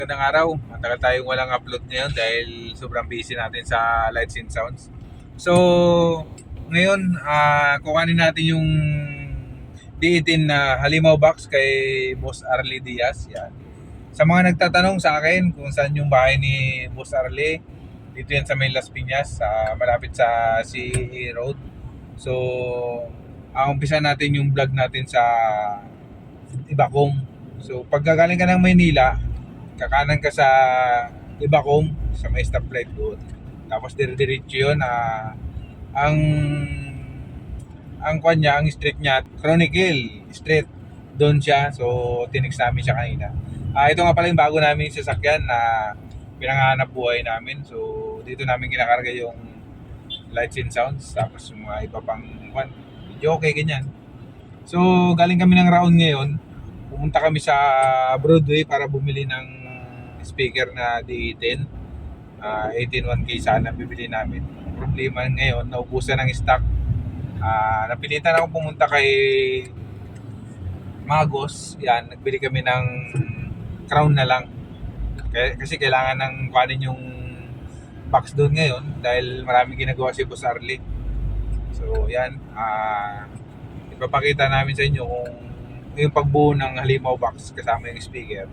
Magandang araw. Matagal tayong walang upload ngayon dahil sobrang busy natin sa Lights and Sounds. So, ngayon, kukanin natin yung D18 na halimaw box kay Boss Arlie Diaz. Yan. Sa mga nagtatanong sa akin kung saan yung bahay ni Boss Arlie, dito yan sa May Las Piñas, malapit sa CEA Road. So, umpisa natin yung vlog natin sa Ibacong. So, pag gagaling ka ng Maynila, kakanan ka sa Ibacong, sa may stoplight doon. Tapos dire-diretso yun. Ang kanya, ang street niya, Chronicle Street. Doon siya. So, tinext namin siya kanina. Ito nga pala yung bago namin sasakyan na pinangahanap buhay namin. So, dito namin kinakarga yung Lights and Sounds. Tapos yung mga iba pang video okay, ganyan. So, galing kami ng Raon ngayon. Pumunta kami sa Broadway para bumili ng speaker na D18. 18.1K sana bibili namin. Problema ngayon, naubusan ng stock. Napilitan ako pumunta kay Magos. Yan, nagbili kami ng Crown na lang. Kasi kailangan ng kuhanin yung box doon ngayon dahil maraming ginagawa si Boss Arlie. So, yan. Ipapakita namin sa inyo kung yung pagbuo ng halimaw box kasama yung speaker.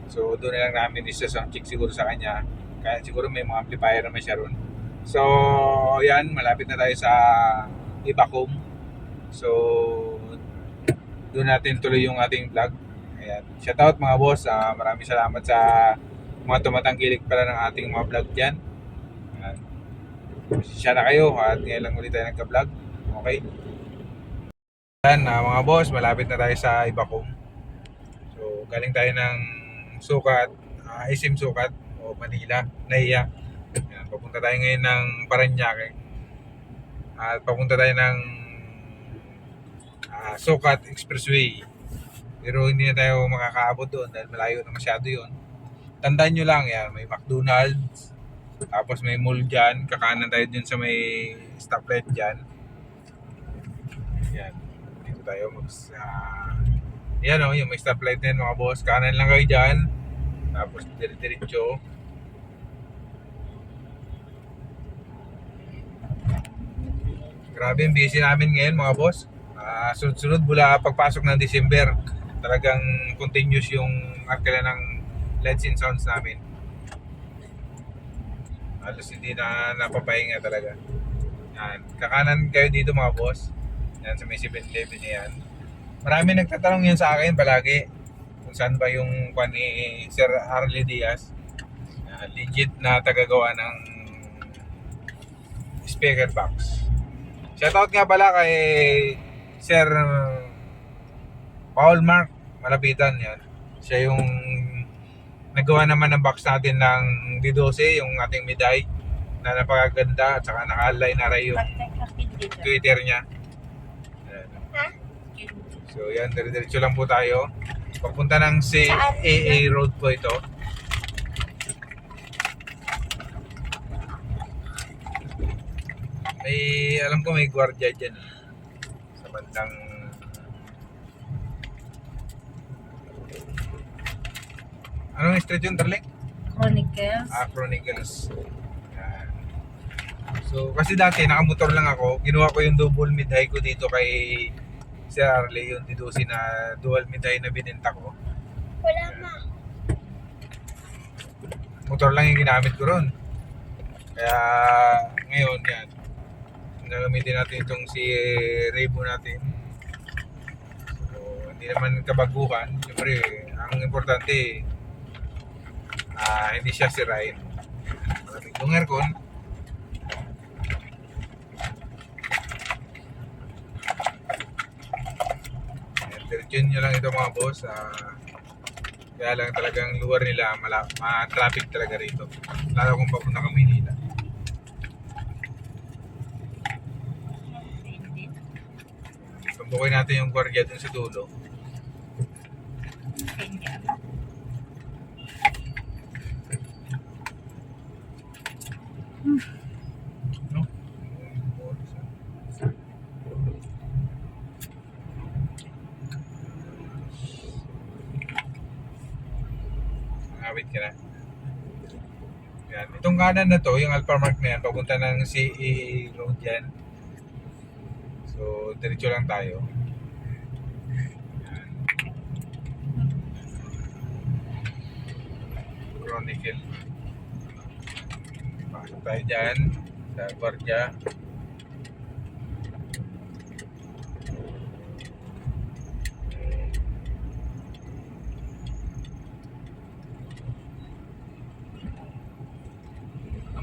So, doon na lang namin isa-sound check siguro sa kanya. Kaya siguro may mga amplifier naman siya ron. So, yan. Malapit na tayo sa Ibacong. So, doon natin tuloy yung ating vlog. Ayan. Shoutout mga boss. Maraming salamat sa mga tumatangkilik pala ng ating mga vlog dyan. Ayan. Pasensya na kayo at ngayon lang ulit tayo nagka-vlog. Okay? Ayan, mga boss. Malapit na tayo sa Ibacong. So, galing tayo ng Sukat, SM Sukat o Manila, Naiya. Ayan, papunta tayo ngayon ng Parañaque. At papunta tayo ng Sukat Expressway. Pero hindi na tayo makakaabot doon dahil malayo na masyado yun. Tandaan nyo lang, yan, may McDonald's, tapos may mall dyan, kakanan tayo dun sa may stoplight dyan. Yan, dito tayo yan o, yung may stoplight na yun mga boss, kanan lang kayo dyan, tapos diretso. Grabe yung busy namin ngayon mga boss. Sunod-sunod mula pagpasok ng December, talagang continuous yung arkela ng Lights and Sounds namin. Halos hindi na napapahinga talaga. Yan. Kakanan kayo dito mga boss. Yan sa may 7-Eleven yan. Marami nagtatanong yun sa akin palagi kung saan ba yung kwan ni Sir Arlie Diaz. Legit na tagagawa ng speaker box. Shoutout nga pala kay Sir Paul Mark Malapitan yan. Siya yung nagawa naman ng box natin ng D12, yung ating Miday na napakaganda at saka naka-align na rin yung Twitter niya. So yan, diretso lang po tayo. Papunta ng CAA Road po ito. Alam ko may gwardiya dyan sa bandang anong street yun, Darling? Chronicles. Chronicles. Yan. So, kasi dati nakamotor lang ako. Ginawa ko yung double mid-high ko dito kay Sir Arlie, yung D12 na dual mid-high na bininta ko. Wala ma. Motor lang yung ginamit ko ron. Kaya ngayon yan, gagamitin natin itong si Rebo natin. So, hindi naman kabaguhan. Siyempre, ang importante hindi siya sirain. Maraming itong aircon. Diretso nyo lang ito mga boss. Kaya lang talagang lugar nila ma-traffic talaga rito. Lalo kung papunta ka Maynila. Tumbukin natin yung gwardiya dun sa dulo. No? Nakawit ka na. Yan. Itong kanan na to, yung Alphamark na yan, papunta ng CE Road yan. So, diretso lang tayo. Yan. Chronicle. Pasok tayo dyan sa Guardia.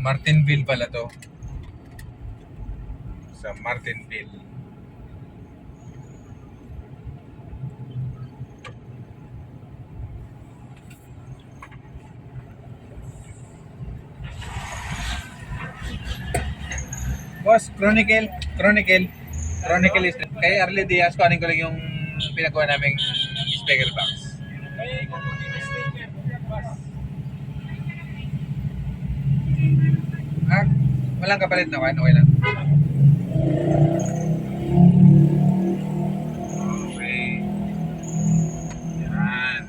Martinville pala to. Sa Martinville. Boss, Chronicle is kay Arlie Diaz, kuhanin ko lang yung pinagawa naming speaker box. Ah, walang kapalit na kan, okay lang. Okay. Yan.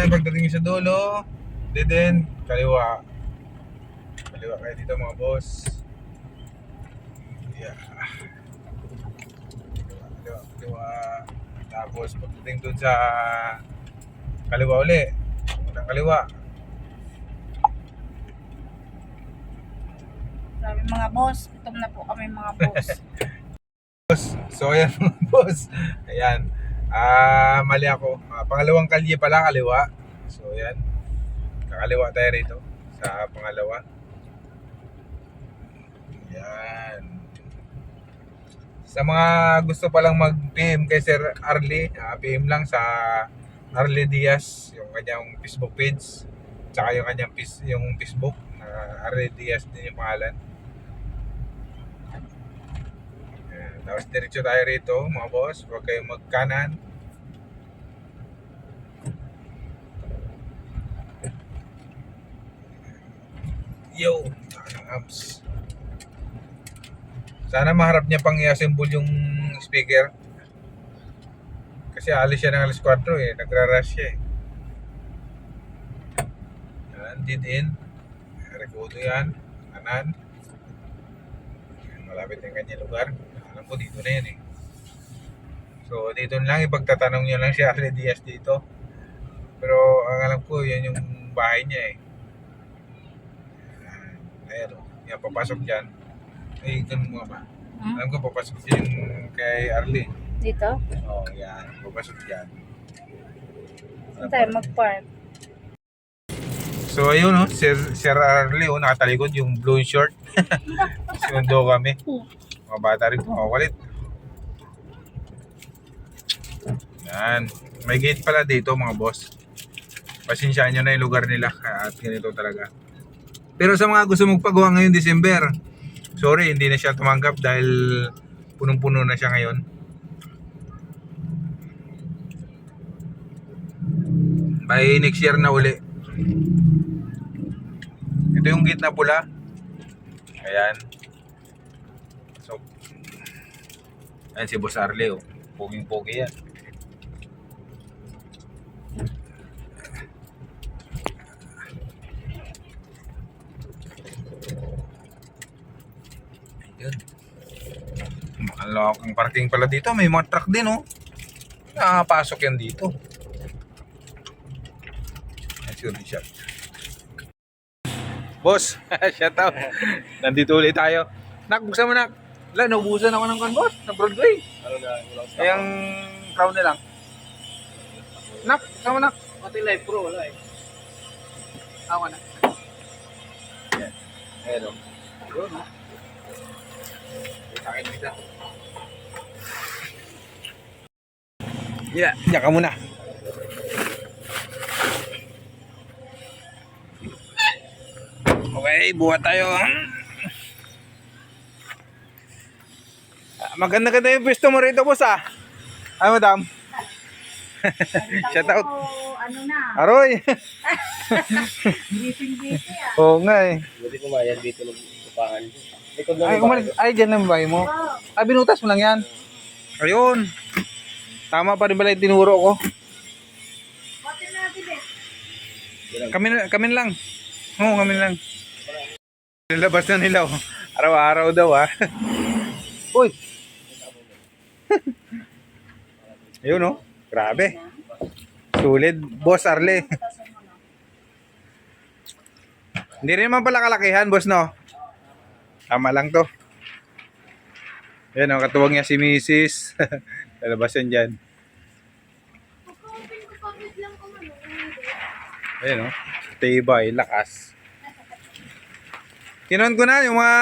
Pagdating sa dulo, dead end, kaliwa kayo dito mga boss. Yeah. Kaliwa. Tapos pagdating dun sa kaliwa uli, unang kaliwa. Sabi mga boss, gutom na po kami mga boss. So ayan mga boss, ayan. Mali ako. Pangalawang kalye pala, kaliwa. So ayan, kakaliwa tayo rito sa pangalawa. Yan. Sa mga gusto palang mag-PM kay Sir Arlie, PM lang sa Arlie Diaz, yung kanyang Facebook page, tsaka yung kanyang yung Facebook, Arlie Diaz din yung pangalan. Yan. Tapos diretso tayo rito mga boss, huwag kayong magkanan. Yo, abs. Sana maharap niya pang i-assemble yung speaker. Kasi alis siya ng alas 4 eh, nagra-rush siya eh. Yan, dead end. Rekodo yan, kanan. Malapit na yung kanyang lugar. Alam ko dito na yan eh. So dito lang, ipagtatanong niyo lang si Arlie Diaz dito. Pero ang alam ko, yan yung bahay niya eh. Ayan o, yan, papasok dyan. Ay, ganun mo ba? Alam ko, papasok dyan kay Arlie. Dito? Oo, yan, papasok dyan. Saan tayo mag-park? So ayun o, Sir Arlie o, nakatalikod yung blue short. Sinundo kami. Mga bata rin kumakawalit. Yan, may gate pala dito mga boss. Pasensyaan nyo na yung lugar nila at ganito talaga. Pero sa mga gusto magpagawa ngayon December, sorry, hindi na siya tumanggap dahil punong-puno na siya ngayon. By next year na uli. Ito yung gate na pula. Ayan. So, ayan si Boss Arlie oh. Poging-pogi yan. Yun. Makalawak ang parking pala dito. May mga truck din oh. Nakapasok yan dito. Sure shot. Boss, shout out. Nandito ulit tayo. Nak, buksan mo nak. Wala, naubusan ako ng boss. Ng Broadway. Yung crown na lang. Nak, buksan mo nak. Pati live pro, wala eh. Ako na. Ayan o. Yun o. Akin kita. Yeah, diyan ka muna. Okay, buhat tayo. maganda-ganda yung pwesto mo rito, boss ah. Ay, madam. Shout out. Ano na? Aroy. Busy ah. Oo nga eh. Buti kumayan dito ng tupahan. Likod na Ay, ay, dyan lang bahay mo. Oh, Ay, binutas mo lang yan. Ayun. Tama pa rin pala yung tinuro ko. Pati natin eh. Kami na lang. Oo, kami na lang. Nilabas na nila oh. Araw-araw daw ah. Uy. Ayun oh. Grabe. Sulit. Boss Arle. Hindi rin naman pala kalakihan, boss, no? Tama lang to. Ayan oh, katuwang niya si Mrs. Lalabas yan dyan. Ayan oh. Tibay, lakas. Kinuhan ko na yung mga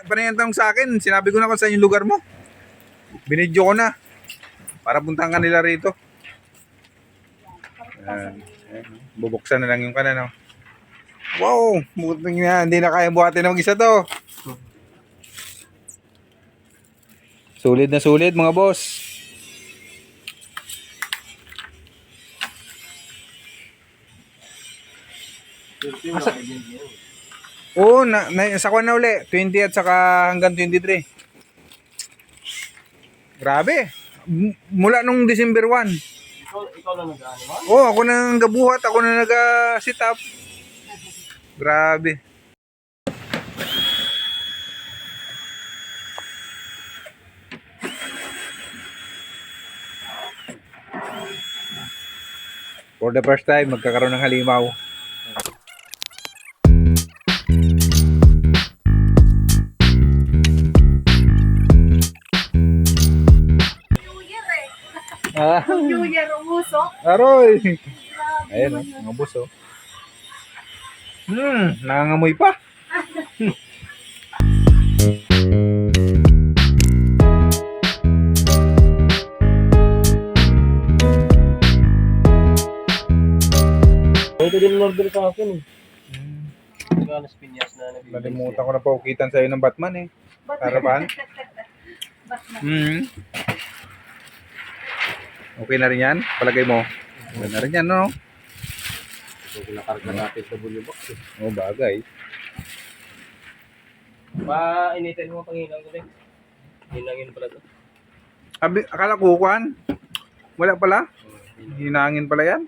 panayantang sa akin. Sinabi ko na kung saan yung lugar mo. Binidyo ko na. Para puntahan ka nila rito. Ayan. Bubuksan na lang yung kanan. Wow! Buting na. Hindi na kaya buhatin ng isa to. Sulit na sulit mga boss. Oo, sa kwan na uli. 20 at saka hanggang 23. Grabe. Mula nung December 1. Ikaw lang nag-ano ba? Oo, ako na nagabuhat. Ako na nag-sit up. Grabe. For the first time, magkakaroon ng halimaw. New Year eh. Ah, New Year umusok. aroy. Grabe Ayan naman o, yun. mga boss o. Nangangamoy pa. Ito din order sa akin eh. Galas pinyas na nabibili. Nalimutan ko na paukitan sa'yo ng Batman eh. Harapan. Okay na rin yan? Palagay mo? Okay na rin yan, no? So, kung nakarga natin sa bulyo box eh. Oo, bagay. Pa-initin mo pangilang ko rin. Hinangin pala to. Akala ko, Juan? Wala pala? Hinangin pala yan?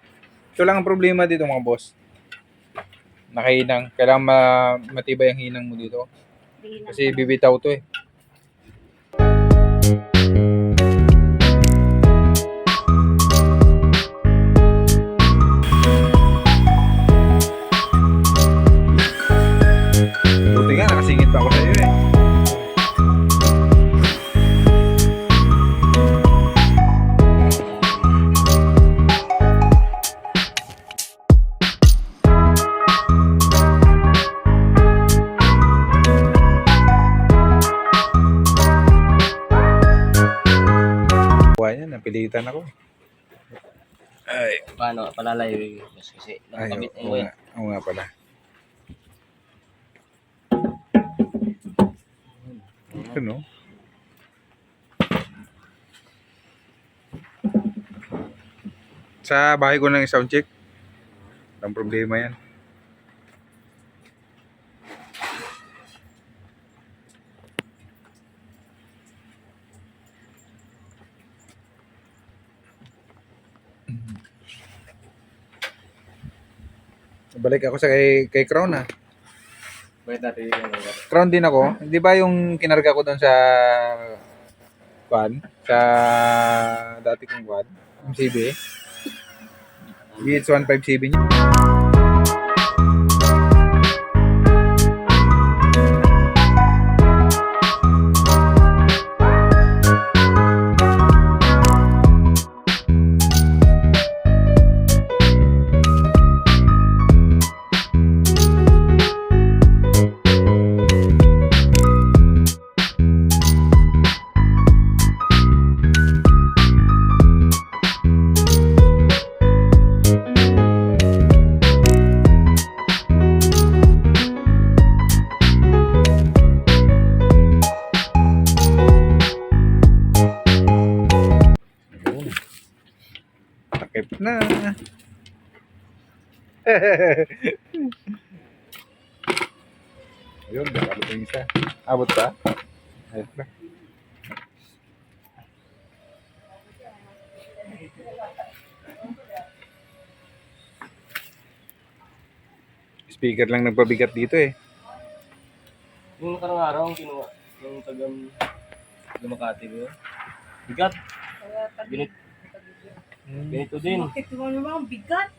Ito lang ang problema dito mga boss. Nakahinang. Kailangan matibay ang hinang mo dito. Kasi bibitaw to eh. Buti nga, nakasingit pa ako sa iyo eh. Yan, napilitan ako. Ay, Paano? Palalayo mas kasi ay, nakakabit oo mo nga, oo nga pala. Ito no? Sa bahay ko lang yung sound check. Walang problema yan. Balik ako sa kay Crown ah. Bakit natin yung Crown din ako. Di ba yung kinarga ko doon sa van? Sa dati kong van? MCB? BH157 niya. Ayun, abot yung isa. Abot pa? Ayun ba? Speaker lang nagpabigat dito eh. Yung nakarang araw, ang kinuha. Yung Makati ko. Bigat. Ganito din. Bakit mo naman bigat?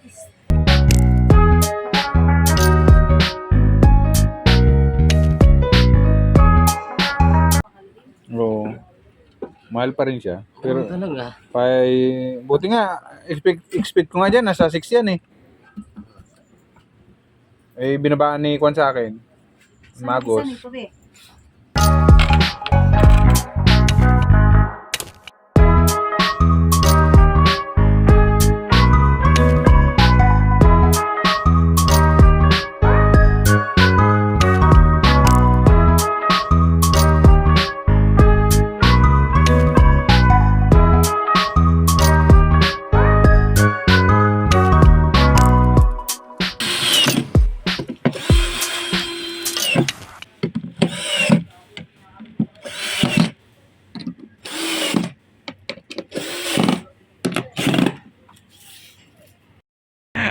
Oo. Mahal pa rin siya. Pero Pero talaga. buti nga, expect ko nga dyan, nasa 6 yan eh. Eh, binabaan ni Kwan sa akin. Magos. Isa nito eh.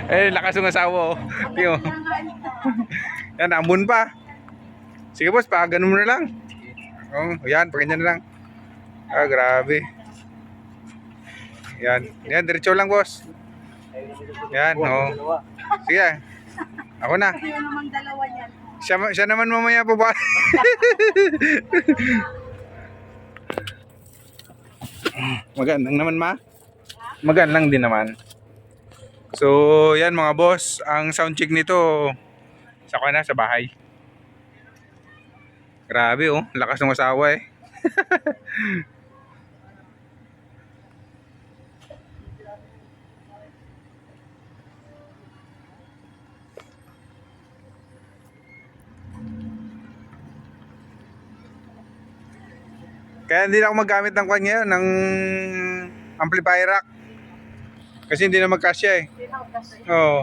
Eh, lakas ng asawa oh. Tiyo. Yan, ambon pa. Sige boss, pa ganun mo na lang. Oh, yan, paganyan na lang. Ah, grabe. Yan, yan, diretso lang boss. Yan, oh. Sige. Ako na. Kaya naman dalawa yan. Siya naman mamaya po ba? Magandang naman ma. Magandang din naman. So, yan mga boss, ang sound check nito sa bahay. Grabe oh, lakas ng asawa eh. Kaya hindi na ako magamit ng kwan ngayon, ng amplifier rack. Kasi hindi na magkasya eh. Oo.